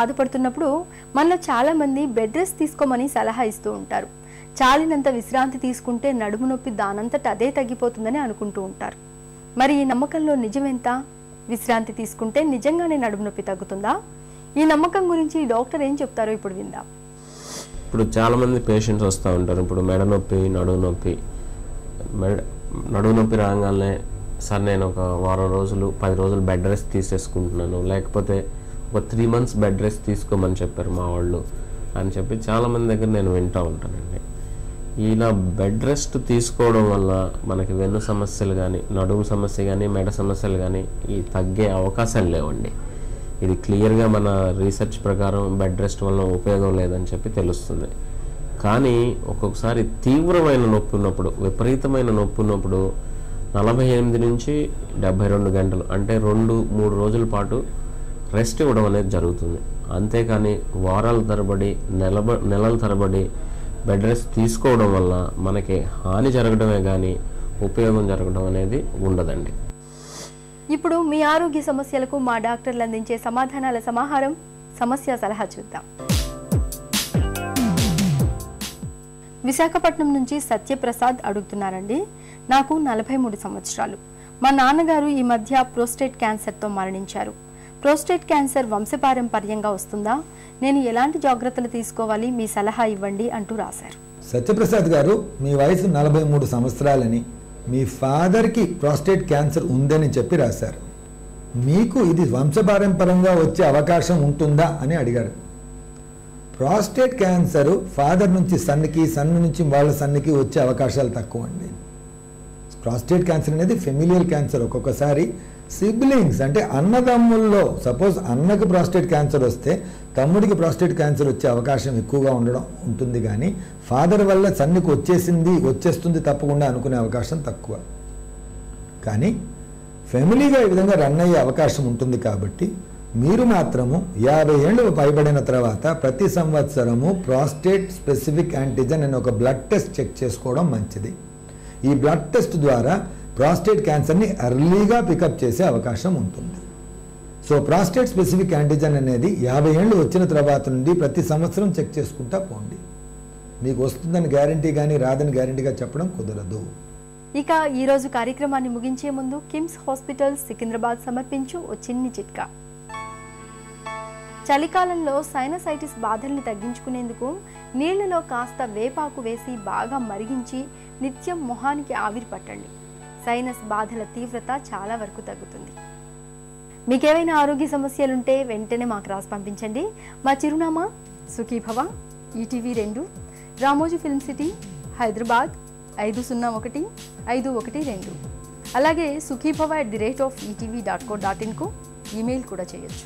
బాధపడుతున్నప్పుడు మనలో చాలామంది bed rest తీసుకోమని సలహా ఇస్తూ ఉంటారు. చాలినంత విశ్రాంతి తీసుకుంటే నడుము నొప్పి దానంతట అదే తగ్గిపోతుందని అనుకుంటూ ఉంటారు. మరి ఈ నమ్మకంలో నిజమెంత? విశ్రాంతి తీసుకుంటే నిజంగానే నడుము నొప్పి తగ్గుతుందా? ఈ నమ్మకం గురించి డాక్టర్ ఏం చెప్తారో ఇప్పుడు విందాం. ఇప్పుడు చాలామంది పేషెంట్స్ వస్తూ ఉంటారు. ఇప్పుడు మెడ నొప్పి, నడుము నొప్పి రాగానే సార్ నేను ఒక వారం రోజులు 10 రోజులు బెడ్ రెస్ట్ తీసేసుకుంటున్నాను, లేకపోతే ఒక 3 months బెడ్ రెస్ట్ తీసుకోమని చెప్పారు మా వాళ్ళు అని చెప్పి చాలామంది దగ్గర నేను వింటూ ఉంటానండి. ఇలా బెడ్ రెస్ట్ తీసుకోవడం వల్ల మనకి వెన్ను సమస్యలు కానీ, నడుము సమస్య కానీ, మెడ సమస్యలు కానీ ఈ తగ్గే అవకాశాలు లేవండి. ఇది క్లియర్గా మన రీసెర్చ్ ప్రకారం బెడ్ రెస్ట్ వల్ల ఉపయోగం లేదని చెప్పి తెలుస్తుంది. కానీ ఒక్కొక్కసారి తీవ్రమైన నొప్పి ఉన్నప్పుడు, విపరీతమైన నొప్పి ఉన్నప్పుడు 48 నుంచి 72 గంటలు అంటే 2-3 రోజుల పాటు రెస్ట్ ఇవ్వడం అనేది జరుగుతుంది. అంతేకాని వారాల తరబడి, నెలల తరబడి బెడ్ రెస్ట్ తీసుకోవడం వల్ల మనకి హాని జరగడమే కానీ ఉపయోగం జరగడం అనేది ఉండదండి. ఇప్పుడు మీ ఆరోగ్య సమస్యలకు మా డాక్టర్లు అందించే సమాధానాల సమాహారం సమస్య సలహా చూద్దాం. విశాఖపట్నం నుంచి సత్యప్రసాద్ అడుగుతున్నారండి. నాకు 43 సంవత్సరాలు. మా నాన్నగారు ఈ మధ్య ప్రోస్టేట్ క్యాన్సర్తో మరణించారు. ప్రోస్టేట్ క్యాన్సర్ వంశపారంపర్యంగా వస్తుందా? నేను ఎలాంటి జాగ్రత్తలు తీసుకోవాలి, మీ సలహా ఇవ్వండి అంటూ రాశారు. సత్యప్రసాద్ గారు, మీ వయసు 43 సంవత్సరాలని, మీ ఫాదర్కి ప్రోస్టేట్ క్యాన్సర్ ఉందని చెప్పి రాశారు. మీకు ఇది వంశపారంపరంగా వచ్చే అవకాశం ఉంటుందా అని అడిగారు. ప్రోస్టేట్ క్యాన్సర్ ఫాదర్ నుంచి సన్కి, సన్ నుంచి వాళ్ళ సన్కి వచ్చే అవకాశాలు తక్కువ అండి. ప్రోస్టేట్ క్యాన్సర్ అనేది ఫెమిలియల్ క్యాన్సర్. ఒక్కొక్కసారి సిబ్లింగ్స్ అంటే అన్నదమ్ముల్లో, సపోజ్ అన్నకి ప్రోస్టేట్ క్యాన్సర్ వస్తే తమ్ముడికి ప్రోస్టేట్ క్యాన్సర్ వచ్చే అవకాశం ఎక్కువగా ఉంటుంది. కానీ ఫాదర్ వల్ల సన్నికి వచ్చేస్తుంది తప్పకుండా అనుకునే అవకాశం తక్కువ. కానీ ఫ్యామిలీగా ఈ విధంగా రన్ అయ్యే అవకాశం ఉంటుంది. కాబట్టి మీరు మాత్రము 50 ఏళ్ళు పైబడిన తర్వాత ప్రతి సంవత్సరము ప్రోస్టేట్ స్పెసిఫిక్ యాంటిజెన్ అనే ఒక బ్లడ్ టెస్ట్ చెక్ చేసుకోవడం మంచిది. ఈ బ్లడ్ టెస్ట్ ద్వారా ప్రోస్టేట్ క్యాన్సర్ని ఎర్లీగా పికప్ చేసే అవకాశం ఉంటుంది. సో ప్రోస్టేట్ స్పెసిఫిక్ యాంటిజెన్ అనేది 50 ఏళ్ళు వచ్చిన తర్వాత నుండి ప్రతి సంవత్సరం చెక్ చేసుకుంటా పోండి. మీకు వస్తుందని గ్యారంటీ కానీ రాదని గ్యారంటీగా చెప్పడం కుదరదు. ఇక ఈరోజు కార్యక్రమాన్ని ముగించే ముందు కిమ్స్ హాస్పిటల్ సికింద్రాబాద్ సమర్పించు ఓ చిన్ని చిట్కా. చలికాలంలో సైనసైటిస్ బాధల్ని తగ్గించుకునేందుకు నీళ్లలో కాస్త వేపాకు వేసి బాగా మరిగించి నిత్యం మొహానికి ఆవిరి పట్టండి. సైనస్ బాధల తీవ్రత చాలా వరకు తగ్గుతుంది. మీకేమైనా ఆరోగ్య సమస్యలుంటే వెంటనే మాకు రాసి పంపించండి. మా చిరునామా Sukhibhava, ETV 2, Ramoji film city, Hyderabad 501512. అలాగే sukhibhava@etv.co.in కు ఈమెయిల్ కూడా చేయొచ్చు.